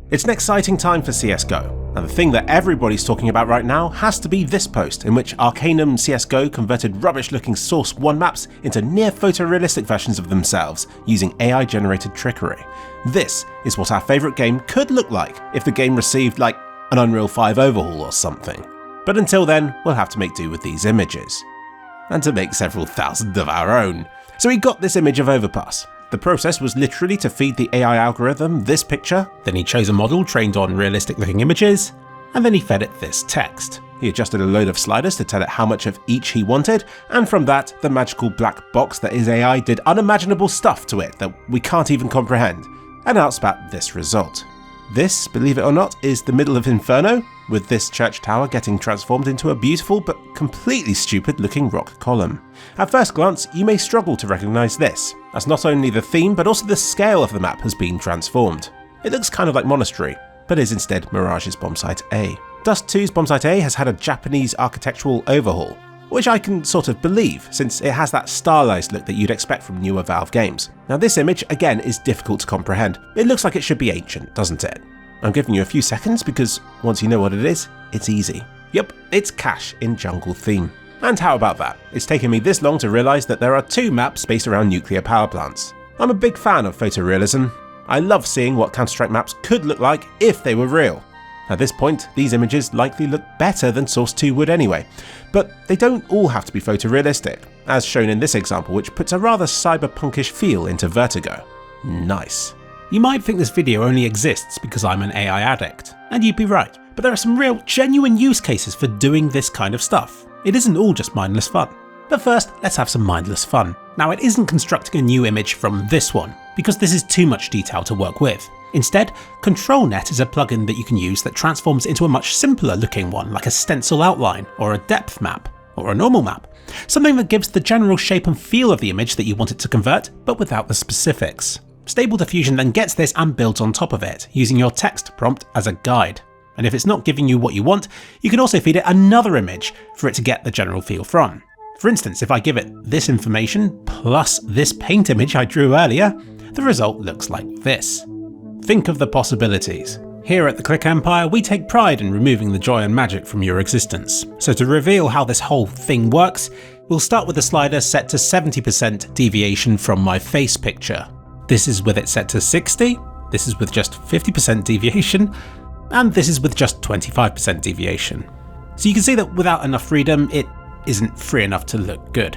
It's an exciting time for CSGO, and the thing that everybody's talking about right now has to be this post in which Arcanum CSGO converted rubbish-looking Source 1 maps into near photorealistic versions of themselves using AI-generated trickery. This is what our favourite game could look like if the game received, like, an Unreal 5 overhaul or something. But until then, we'll have to make do with these images. And to make several thousand of our own. So we got this image of Overpass. The process was literally to feed the AI algorithm this picture, then he chose a model trained on realistic looking images, and then he fed it this text. He adjusted a load of sliders to tell it how much of each he wanted, and from that, the magical black box that is AI did unimaginable stuff to it that we can't even comprehend, and outspat this result. This, believe it or not, is the middle of Inferno, with this church tower getting transformed into a beautiful but completely stupid looking rock column. At first glance, you may struggle to recognise this, as not only the theme but also the scale of the map has been transformed. It looks kind of like Monastery, but is instead Mirage's Bombsite A. Dust 2's Bombsite A has had a Japanese architectural overhaul, which I can sort of believe, since it has that stylised look that you'd expect from newer Valve games. Now this image, again, is difficult to comprehend. It looks like it should be ancient, doesn't it? I'm giving you a few seconds because once you know what it is, it's easy. Yep, it's Cache in Jungle Theme. And how about that? It's taken me this long to realise that there are two maps based around nuclear power plants. I'm a big fan of photorealism. I love seeing what Counter-Strike maps could look like if they were real. At this point, these images likely look better than Source 2 would anyway, but they don't all have to be photorealistic, as shown in this example, which puts a rather cyberpunkish feel into Vertigo. Nice. You might think this video only exists because I'm an AI addict, and you'd be right, but there are some real, genuine use cases for doing this kind of stuff. It isn't all just mindless fun. But first, let's have some mindless fun. Now, it isn't constructing a new image from this one, because this is too much detail to work with. Instead, ControlNet is a plugin that you can use that transforms into a much simpler looking one, like a stencil outline, or a depth map, or a normal map. Something that gives the general shape and feel of the image that you want it to convert, but without the specifics. Stable Diffusion then gets this and builds on top of it, using your text prompt as a guide. And if it's not giving you what you want, you can also feed it another image for it to get the general feel from. For instance, if I give it this information plus this paint image I drew earlier, the result looks like this. Think of the possibilities. Here at the Click Empire, we take pride in removing the joy and magic from your existence. So to reveal how this whole thing works, we'll start with a slider set to 70% deviation from my face picture. This is with it set to 60, this is with just 50% deviation, and this is with just 25% deviation. So you can see that without enough freedom, it isn't free enough to look good.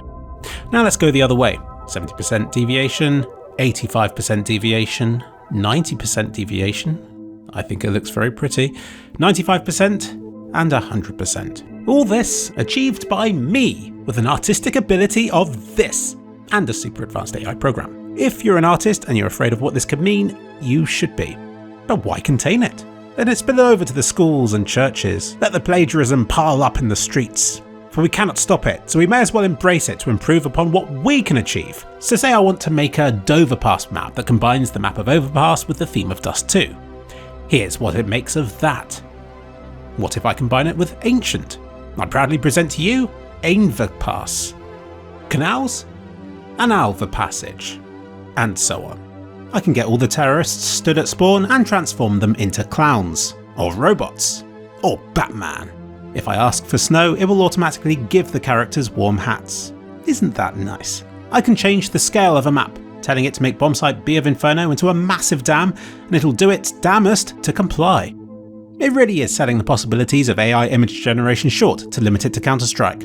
Now let's go the other way. 70% deviation, 85% deviation, 90% deviation. I think it looks very pretty. 95% and 100%. All this achieved by me with an artistic ability of this and a super advanced AI program. If you're an artist and you're afraid of what this could mean, you should be. But why contain it? Let it spill over to the schools and churches. Let the plagiarism pile up in the streets. For we cannot stop it, so we may as well embrace it to improve upon what we can achieve. So say I want to make a Doverpass map that combines the map of Overpass with the theme of Dust 2. Here's what it makes of that. What if I combine it with Ancient? I proudly present to you Ainverpass. Canals? An Alva Passage. And so on. I can get all the terrorists stood at spawn and transform them into clowns, or robots, or Batman. If I ask for snow, it will automatically give the characters warm hats. Isn't that nice? I can change the scale of a map, telling it to make Bombsite B of Inferno into a massive dam, and it'll do its damnest to comply. It really is selling the possibilities of AI image generation short to limit it to Counter-Strike.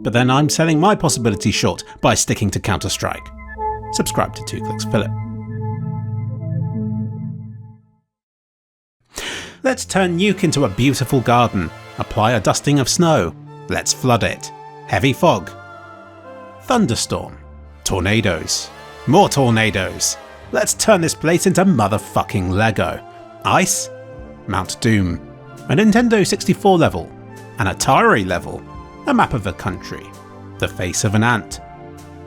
But then I'm selling my possibilities short by sticking to Counter-Strike. Subscribe to 2 Clicks Philip. Let's turn Nuke into a beautiful garden. Apply a dusting of snow. Let's flood it. Heavy fog. Thunderstorm. Tornadoes. More tornadoes. Let's turn this place into motherfucking Lego. Ice. Mount Doom. A Nintendo 64 level. An Atari level. A map of a country. The face of an ant.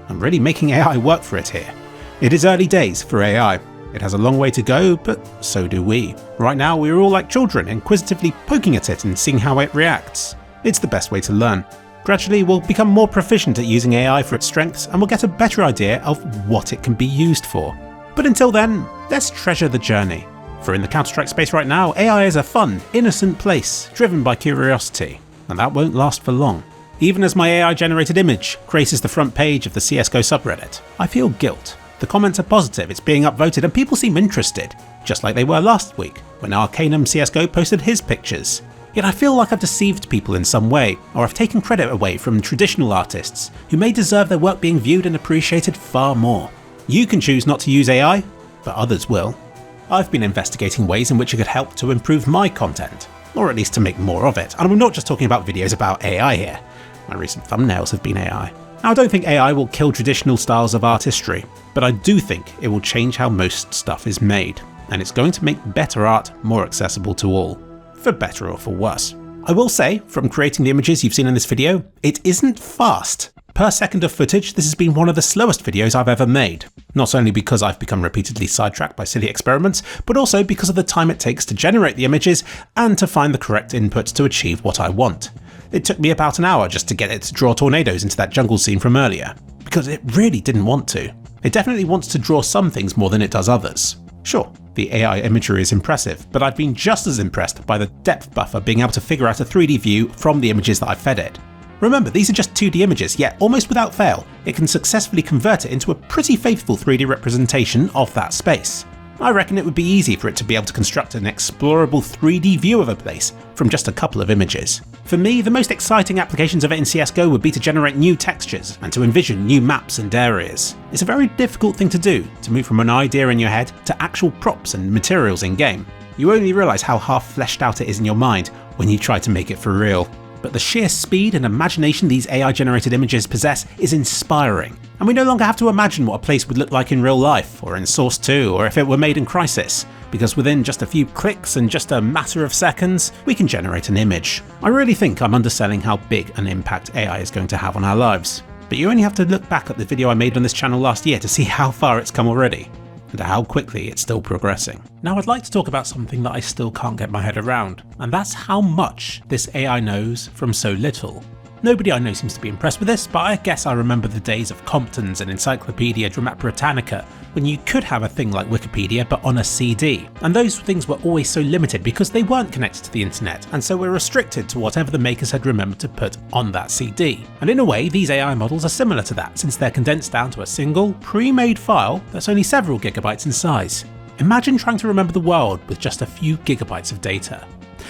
I'm really making AI work for it here. It is early days for AI. It has a long way to go, but so do we. Right now we're all like children, inquisitively poking at it and seeing how it reacts. It's the best way to learn. Gradually we'll become more proficient at using AI for its strengths and we'll get a better idea of what it can be used for. But until then, let's treasure the journey. For in the Counter-Strike space right now, AI is a fun, innocent place, driven by curiosity, and that won't last for long. Even as my AI-generated image graces the front page of the CSGO subreddit, I feel guilt. The comments are positive, it's being upvoted, and people seem interested, just like they were last week, when Arcanum CSGO posted his pictures. Yet I feel like I've deceived people in some way, or I've taken credit away from traditional artists, who may deserve their work being viewed and appreciated far more. You can choose not to use AI, but others will. I've been investigating ways in which it could help to improve my content, or at least to make more of it, and I'm not just talking about videos about AI here. My recent thumbnails have been AI. Now, I don't think AI will kill traditional styles of artistry, but I do think it will change how most stuff is made, and it's going to make better art more accessible to all, for better or for worse. I will say, from creating the images you've seen in this video, it isn't fast. Per second of footage, this has been one of the slowest videos I've ever made. Not only because I've become repeatedly sidetracked by silly experiments, but also because of the time it takes to generate the images and to find the correct inputs to achieve what I want. It took me about an hour just to get it to draw tornadoes into that jungle scene from earlier, because it really didn't want to. It definitely wants to draw some things more than it does others. Sure, the AI imagery is impressive, but I've been just as impressed by the depth buffer being able to figure out a 3D view from the images that I've fed it. Remember, these are just 2D images, yet almost without fail, it can successfully convert it into a pretty faithful 3D representation of that space. I reckon it would be easy for it to be able to construct an explorable 3D view of a place from just a couple of images. For me, the most exciting applications of it in CSGO would be to generate new textures and to envision new maps and areas. It's a very difficult thing to do, to move from an idea in your head to actual props and materials in game. You only realise how half fleshed out it is in your mind when you try to make it for real. But the sheer speed and imagination these AI-generated images possess is inspiring, and we no longer have to imagine what a place would look like in real life, or in Source 2, or if it were made in Crysis, because within just a few clicks and just a matter of seconds, we can generate an image. I really think I'm underselling how big an impact AI is going to have on our lives, but you only have to look back at the video I made on this channel last year to see how far it's come already, and how quickly it's still progressing. Now, I'd like to talk about something that I still can't get my head around, and that's how much this AI knows from so little. Nobody I know seems to be impressed with this, but I guess I remember the days of Compton's and Encyclopedia Britannica, when you could have a thing like Wikipedia but on a CD, and those things were always so limited because they weren't connected to the internet, and so were restricted to whatever the makers had remembered to put on that CD. And in a way, these AI models are similar to that, since they're condensed down to a single, pre-made file that's only several gigabytes in size. Imagine trying to remember the world with just a few gigabytes of data.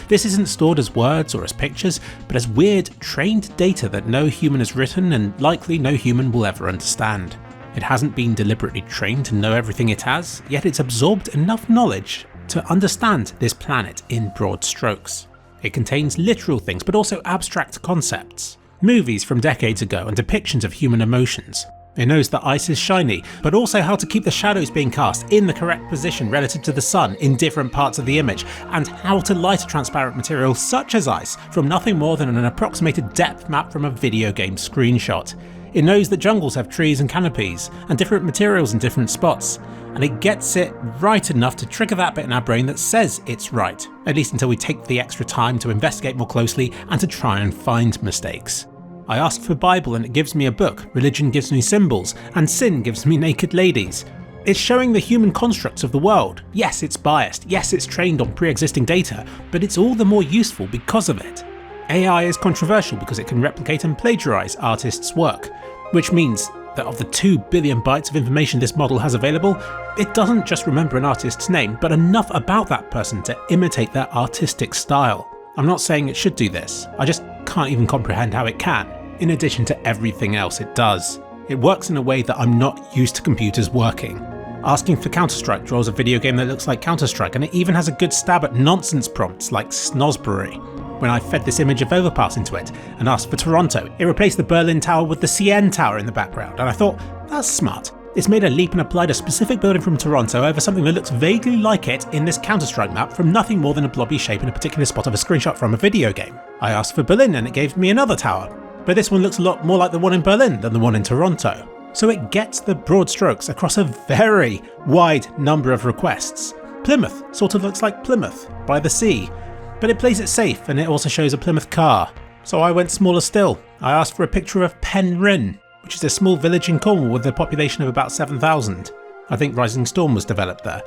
This isn't stored as words or as pictures, but as weird, trained data that no human has written and likely no human will ever understand. It hasn't been deliberately trained to know everything it has, yet it's absorbed enough knowledge to understand this planet in broad strokes. It contains literal things, but also abstract concepts. Movies from decades ago and depictions of human emotions. It knows that ice is shiny, but also how to keep the shadows being cast in the correct position relative to the sun in different parts of the image, and how to light a transparent material such as ice from nothing more than an approximated depth map from a video game screenshot. It knows that jungles have trees and canopies, and different materials in different spots, and it gets it right enough to trigger that bit in our brain that says it's right, at least until we take the extra time to investigate more closely and to try and find mistakes. I ask for Bible and it gives me a book, religion gives me symbols, and sin gives me naked ladies. It's showing the human constructs of the world. Yes, it's biased, yes, it's trained on pre-existing data, but it's all the more useful because of it. AI is controversial because it can replicate and plagiarize artists' work, which means that of the 2 billion bytes of information this model has available, it doesn't just remember an artist's name, but enough about that person to imitate their artistic style. I'm not saying it should do this, I just can't even comprehend how it can, in addition to everything else it does. It works in a way that I'm not used to computers working. Asking for Counter-Strike draws a video game that looks like Counter-Strike, and it even has a good stab at nonsense prompts like Snosbury. When I fed this image of Overpass into it and asked for Toronto, it replaced the Berlin Tower with the CN Tower in the background, and I thought, that's smart. It's made a leap and applied a specific building from Toronto over something that looks vaguely like it in this Counter-Strike map from nothing more than a blobby shape in a particular spot of a screenshot from a video game. I asked for Berlin and it gave me another tower, but this one looks a lot more like the one in Berlin than the one in Toronto. So it gets the broad strokes across a very wide number of requests. Plymouth sort of looks like Plymouth by the sea, but it plays it safe and it also shows a Plymouth car. So I went smaller still. I asked for a picture of Penryn, which is a small village in Cornwall with a population of about 7,000. I think Rising Storm was developed there.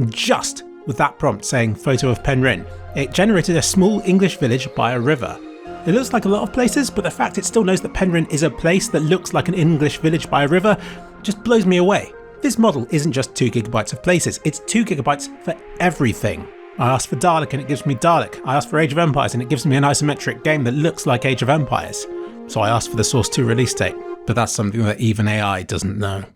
Just with that prompt saying photo of Penryn, it generated a small English village by a river. It looks like a lot of places, but the fact it still knows that Penryn is a place that looks like an English village by a river just blows me away. This model isn't just 2 GB of places, it's 2 GB for everything. I asked for Dalek and it gives me Dalek. I asked for Age of Empires and it gives me an isometric game that looks like Age of Empires. So I asked for the Source 2 release date, but that's something that even AI doesn't know.